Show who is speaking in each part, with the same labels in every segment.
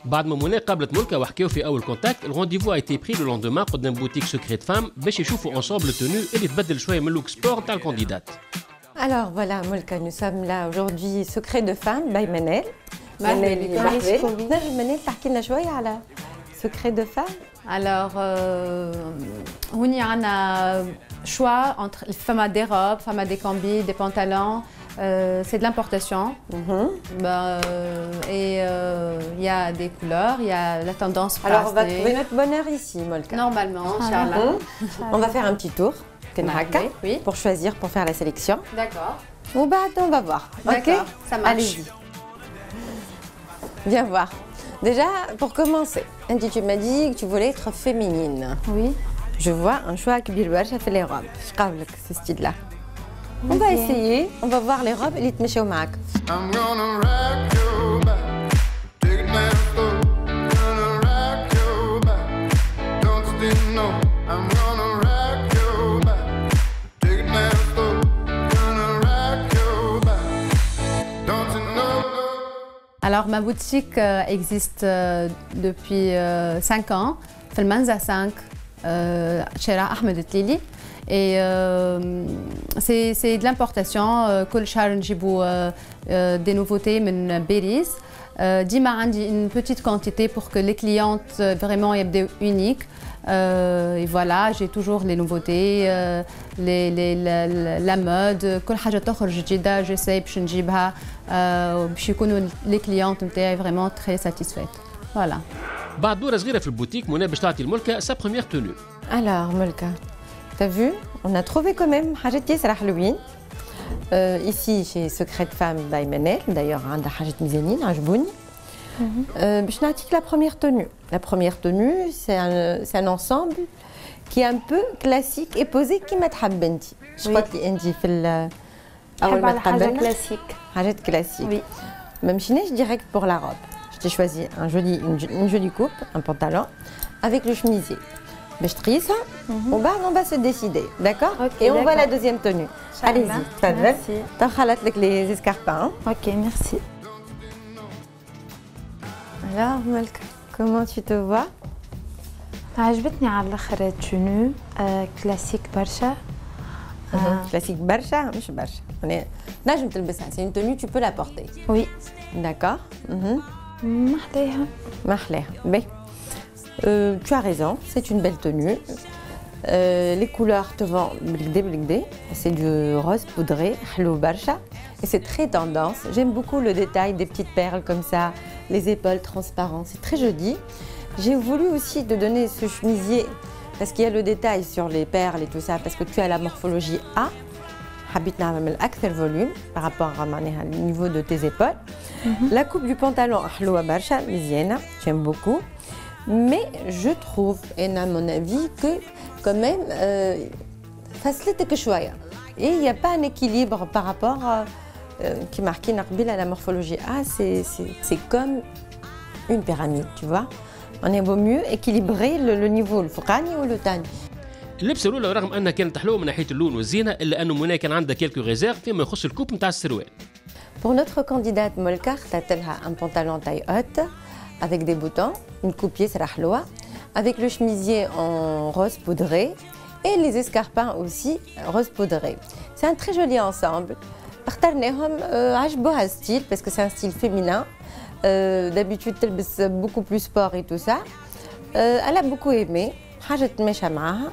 Speaker 1: بعد ما منى قابلت ملكة وحكاو في أول كونتاكت، الرونديفو a été pris le lendemain قدام بوتيك سكريت فام باش يشوفوا ensemble التونو اللي تبدل شوية من اللوك سبور تاع الكانديدات.
Speaker 2: Alors voilà, Molka, nous sommes là aujourd'hui, Secret de femme, by Manel. Manel, تحكي لنا شوية على Secret de femme.
Speaker 3: Alors, on y a un choix entre les femmes à des robes, femmes à des combis, des pantalons. C'est de l'importation. Et il y a des couleurs, il y a la tendance.
Speaker 2: Alors, on va trouver notre bonheur ici, Molka.
Speaker 3: Normalement, Inch'Allah.
Speaker 2: On va faire un petit tour,
Speaker 3: oui.
Speaker 2: pour choisir, pour faire la sélection.
Speaker 3: D'accord.
Speaker 2: Bon, bah, on va voir. Ok,
Speaker 3: ça marche.
Speaker 2: Allez-y. Viens voir. Déjà, pour commencer, Andy, tu m'as dit que tu voulais être féminine.
Speaker 3: Oui.
Speaker 2: Je vois un choix qui ça fait les robes. Je crois que ce style-là. On va essayer, on va voir les robes et les tmechou maak.
Speaker 3: Alors, ma boutique existe depuis 5 ans, في المنزه 5, شارع أحمد Tlili. Et c'est de l'importation. كل شهر نجيبوا des nouveautés من باريس. ديما عندي une petite quantité pour que les clientes vraiment يبداو uniques. Et voilà, j'ai toujours les nouveautés, la mode, كل حاجة تخرج جديدة j'essaie باش نجيبها باش يكونوا les clientes نتاعي vraiment très satisfaites. Voilà.
Speaker 1: بعد دورة صغيرة في البوتيك منى باش تعطي الملكة sa première tenue.
Speaker 2: Alors Molka, t'as vu, on a trouvé quand même حاجات ياسر حلوين. Ici chez Secret de Femme by Manel, d'ailleurs عندها حاجات مزيانين عجبوني. باش نعطيك la première tenue. La première tenue, c'est un ensemble qui est un peu classique et posé كيما تحب انت. Je crois que انت في
Speaker 4: أول ما تقابلنا كلاسيك.
Speaker 2: حاجات كلاسيك.
Speaker 4: Oui.
Speaker 2: ما مشيناش direct pour la robe. J'ai choisi une jolie coupe, un pantalon, avec le chemisier. باش تقيسها ومن بعد on va se décider, d'accord? Et on voit la deuxième tenue. Allez-y, تفضل. دخلت لك les escarpins.
Speaker 4: Ok, merci.
Speaker 2: Alors Malka, comment tu te vois?
Speaker 4: عجبتني على الاخر تونو كلاسيك برشا.
Speaker 2: كلاسيك برشا مش برشا. نجم تلبسها, c'est une tenue, tu peux la porter.
Speaker 4: Oui.
Speaker 2: D'accord.
Speaker 4: محلاها.
Speaker 2: محلاها. Mais tu as raison, c'est une belle tenue. Les couleurs te vont blikdé. C'est du rose poudré, حلو برشا. Et c'est très tendance. J'aime beaucoup le détail des petites perles comme ça, les épaules transparentes, c'est très joli. J'ai voulu aussi te donner ce chemisier parce qu'il y a le détail sur les perles et tout ça, parce que tu as la morphologie A. حبيت نعمل أكثر volume par rapport à au niveau de tes épaules. La coupe du pantalon حلوة برشا مزيانة, j'aime beaucoup. Mais je trouve, et à mon avis, que quand même, facilite شوية. Et il n'y a pas un équilibre par rapport qui marque à la morphologie A, c'est comme une pyramide, tu vois. On est vaut mieux équilibrer le niveau, le فوقاني ou le tani.
Speaker 1: اللبسه الاولى رغم انها كانت حلوه من ناحيه اللون والزينه الا انه منى كان عندها كيلكو ريزيرف فيما يخص الكوب نتاع السروال.
Speaker 2: Pour notre candidate Molka, اخترتلها un pantalon taille haute avec des boutons, une coupier سرا حلوه, avec le chemisier en rose poudré et les escarpins aussi rose poudré. C'est un très joli ensemble. اخترناهم عجبوها style parce que c'est un style féminin. D'habitude تلبس beaucoup plus sport et tout ça. Elle a beaucoup aimé. حاجه تماشى معاها.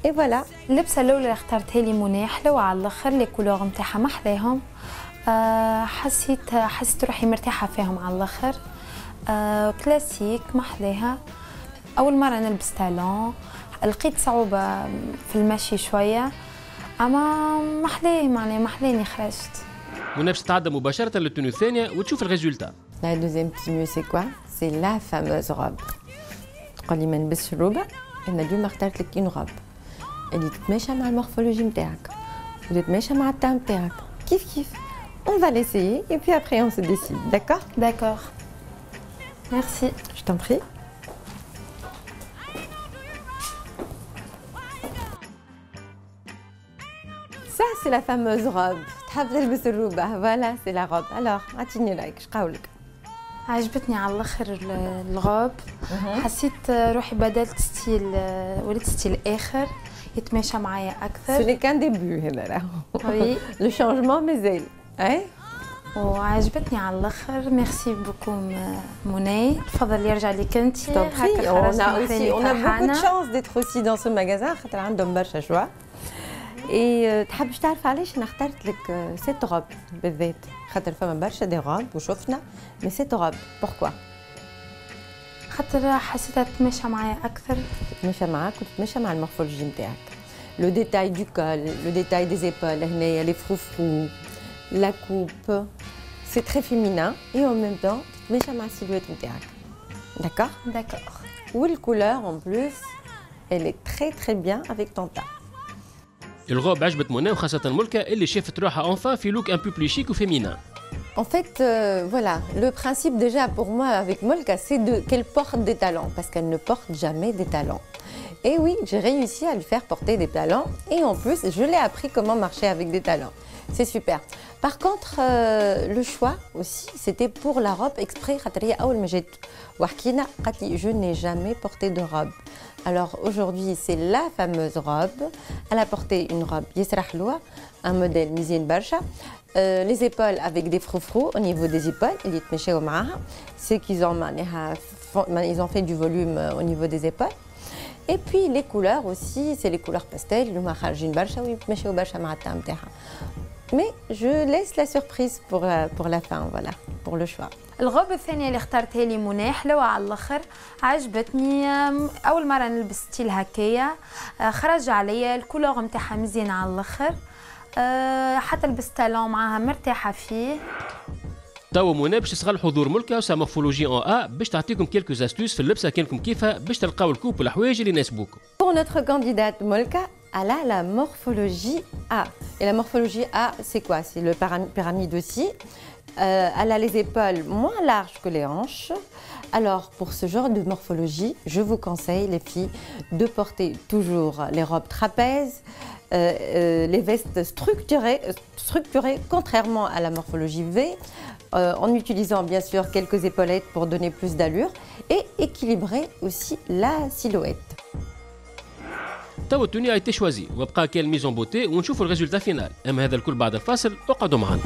Speaker 2: Et voilà.
Speaker 4: اللبسه الاولى اللي اخترتها لي منى حلوه على الاخر, لي كولور نتاعها محلاهم. حسيت روحي مرتاحه فيهم على الاخر. كلاسيك محلاها. اول مره نلبس تالون, لقيت صعوبه في المشي شويه, اما محلاه معناها محلاني خرجت.
Speaker 1: منى باش تتعدى مباشره للتونو الثانيه وتشوف الريزولتا.
Speaker 2: La deuxième tenue c'est quoi? C'est la fameuse robe. تقول لي ما نلبسش الروبه, انا اليوم اخترت لك une robe اللي تتماشى مع المورفولوجي نتاعك وتتماشى مع التام نتاعك كيف. On va l'essayer et puis après on se décide, d'accord?
Speaker 4: D'accord. Merci.
Speaker 2: Je t'en prie. Ça c'est la fameuse robe. تحب تلبس الروبة فوالا سي لا غوب. الوغ عطيني رايك اش قولك؟
Speaker 4: عجبتني على الاخر الغوب. حسيت روحي بدلت ستيل، وليت ستيل اخر يتماشى معايا اكثر.
Speaker 2: سو ني كان ديبيو هذا راهو.
Speaker 4: وي
Speaker 2: لو شونجمون مازال. اي
Speaker 4: وعجبتني على الاخر. ميرسي بوكو منى. تفضل يرجع لك انت.
Speaker 2: هكا خرجنا on a beaucoup de chance d'être aussi dans ce magasin خاطر عندهم برشا شوا. اي تحبش تعرف علاش انا اخترت لك سيت روب بالذات؟ خاطر فما برشا دي روب وشفنا مي سيت روب بوركوا؟
Speaker 4: خاطر حسيتها تتماشى معايا اكثر.
Speaker 2: تتماشى معاك وتتماشى مع المورفولوجي نتاعك. لو ديتاي دو كول، لو ديتاي دي زيبول هنايا، لي فروفرو، لا كوب، سي تري فيمينان اي اون ميم طون تتماشى مع السيلويت نتاعك. داكور؟
Speaker 4: داكور.
Speaker 2: والكولور اون بلوس elle est très très bien avec ton teint.
Speaker 1: الغوب عجبت منى وخاصة ملكة اللي شافت روحها انفان في لوك ان بو بلي شيك وفيمينا.
Speaker 2: En fait, voilà, le principe déjà pour moi avec Molka, c'est qu'elle porte des talons, parce qu'elle ne porte jamais des talons. Et oui, j'ai réussi à lui faire porter des talons, et en plus, je l'ai appris comment marcher avec des talons. C'est super. Par contre, le choix aussi, c'était pour la robe exprès. Je n'ai jamais porté de robe. Alors aujourd'hui, c'est la fameuse robe. Elle a porté une robe Yesrah Loa, un modèle Mizien Barsha. Les épaules avec des froufrous au niveau des épaules. C'est qu'ils ont fait du volume au niveau des épaules. Et puis les couleurs aussi, c'est les couleurs pastel. Mais je laisse la surprise pour la fin, voilà, pour le choix.
Speaker 4: الغوبة الثانية اللي اخترتها لي منى حلوة على الاخر. عجبتني. أول مرة نلبس ستيل هكايا. خرج عليا الكولور نتاعها مزيان على الاخر. حتى لبست تالون معاها مرتاحة فيه.
Speaker 1: توا منى باش تسغل حضور ملكة وسا مورفولوجي ان ا باش تعطيكم كيلكو استوس في اللبسة كانكم كيفها باش تلقاو الكوب والحوايج اللي يناسبوكم.
Speaker 2: Pour notre candidate Molka, elle a la morphologie A. Et la morphologie A, c'est quoi? C'est le pyramide aussi. Elle a les épaules moins larges que les hanches. Alors, pour ce genre de morphologie, je vous conseille, les filles, de porter toujours les robes trapèzes, les vestes structurées, contrairement à la morphologie V, en utilisant bien sûr quelques épaulettes pour donner plus d'allure et équilibrer aussi la silhouette.
Speaker 1: توا التوني a été choisi وبقى كان ميزون بوتي ونشوفوا الريزولتا فينال. اما هذا الكل بعد الفاصل، اقعدوا معنا.